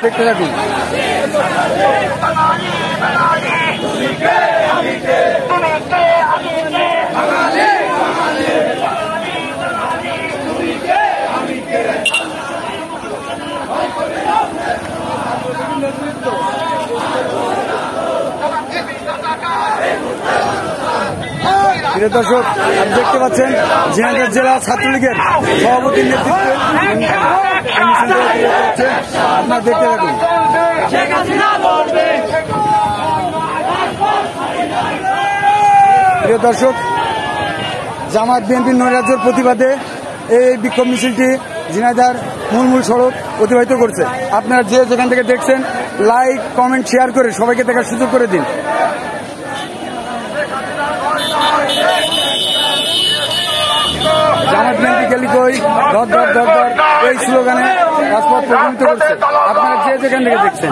দেখতে থাকুন। প্রিয় দর্শক, আপনি দেখতে পাচ্ছেন ঝিনাইদহ জেলা ছাত্রলীগের সভাপতির নেতৃত্বে আপনারা দেখতে থাকুন। প্রিয় দর্শক, জামাত বিএনপির নৈরাজ্যের প্রতিবাদে এই বিক্ষোভ মিছিলটি ঝিনাইদহের মূল সড়ক অতিবাহিত করছে। আপনারা যে যেখান থেকে দেখছেন লাইক, কমেন্ট, শেয়ার করে সবাইকে দেখার সুযোগ করে দিন। জামাত বিএনপি গেলি কই, ধর ধর ধর ধর, এই স্লোগানে রাজপথ প্রভাবিত করছে। আপনারা যে যেখান থেকে দেখছেন।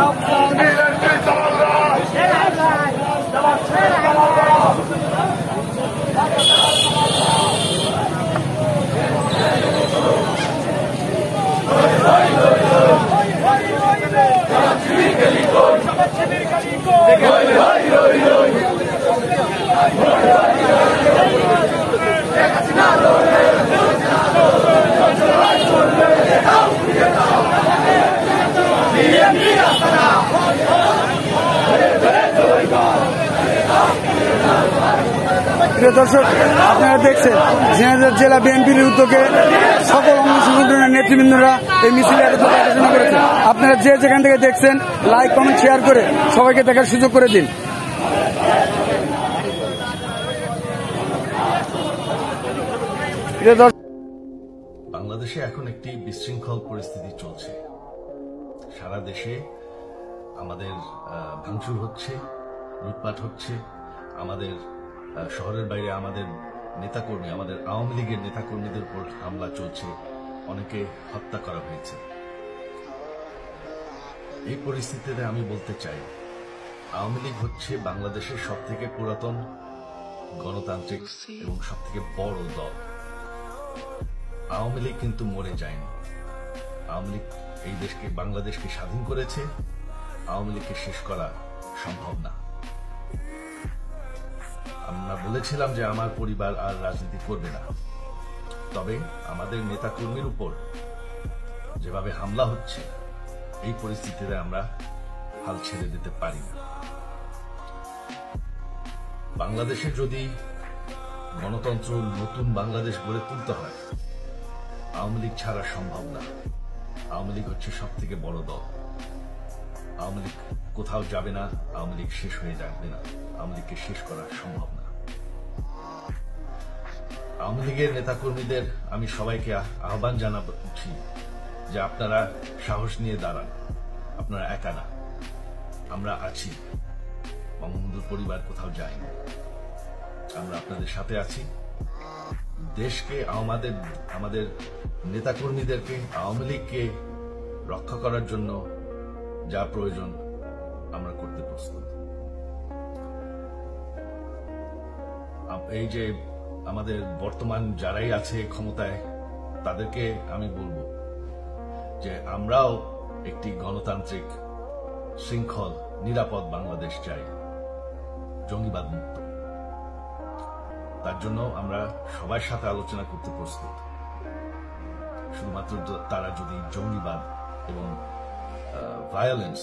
প্রিয় দর্শক, আপনারা দেখছেন ঝিনাইদহ জেলা বিএনপির উদ্যোগে সকল অঙ্গ সংগঠনের নেতৃবৃন্দরা এই মিছিলে আলোচনা করেছেন। আপনারা যে যেখান থেকে দেখছেন লাইক, কমেন্ট, শেয়ার করে সবাইকে দেখার সুযোগ করে দিন। বাংলাদেশে এখন একটি বিশৃঙ্খল পরিস্থিতি চলছে। সারা দেশে আমাদের ভাঙচুর হচ্ছে, লুটপাট হচ্ছে, আমাদের শহরের বাইরে আমাদের নেতাকর্মী, আমাদের আওয়ামী লীগের নেতাকর্মীদের উপর হামলা চলছে, অনেকে হত্যা করা হয়েছে। এই পরিস্থিতিতে আমি বলতে চাই, আওয়ামী লীগ হচ্ছে বাংলাদেশের সবথেকে পুরাতন গণতান্ত্রিক এবং সবথেকে বড় দল। আওয়ামী লীগ কিন্তু মরে যায়নি। আওয়ামী লীগ এই দেশকে, বাংলাদেশকে স্বাধীন করেছে। আওয়ামী লীগকে শেষ করা সম্ভব না। আমরা বলেছিলাম যে আমার পরিবার আর রাজনীতি করবে না, তবে আমাদের নেতাকর্মীর উপর যেভাবে হামলা হচ্ছে, এই পরিস্থিতিতে আমরা হাল ছেড়ে দিতে পারি না। বাংলাদেশে যদি গণতন্ত্র, নতুন বাংলাদেশ গড়ে তুলতে হয়, আওয়ামী লীগ ছাড়া সম্ভব না। আওয়ামী লীগ হচ্ছে সব থেকে বড় দল। আওয়ামী লীগ কোথাও যাবে না, আওয়ামী লীগ শেষ হয়ে যাবে না। আওয়ামী লীগকে শেষ করা সম্ভব না। আওয়ামী লীগের নেতাকর্মীদের আমি সবাইকে আহ্বান জানাচ্ছি যে আপনারা সাহস নিয়ে দাঁড়ান। আপনারা একা না, আমরা আছি। বঙ্গবন্ধুর পরিবার কোথাও যায়নি, আমরা আপনাদের সাথে আছি। দেশকে, আমাদের নেতাকর্মীদেরকে, আওয়ামী লীগকে রক্ষা করার জন্য যা প্রয়োজন আমরা করতে প্রস্তুত। এই যে আমাদের বর্তমান যারাই আছে ক্ষমতায়, তাদেরকে আমি বলবো যে আমরাও একটি গণতান্ত্রিক, শৃঙ্খল, নিরাপদ বাংলাদেশ চাই, জঙ্গিবাদ মুক্ত। তার জন্য আমরা সবার সাথে আলোচনা করতে প্রস্তুত। শুধুমাত্র তারা যদি জঙ্গিবাদ এবং ভায়োলেন্স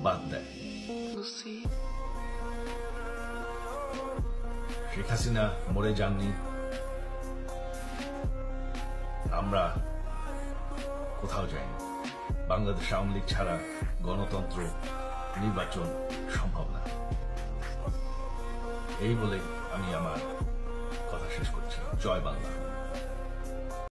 বাদ দেয়। শেখ হাসিনা মরে যাননি, আমরা কোথাও যাইনি। বাংলাদেশ আওয়ামী লীগ ছাড়া গণতন্ত্র, নির্বাচন সম্ভব না। এই বলে আমি আমার কথা শেষ করছি। জয় বাংলা।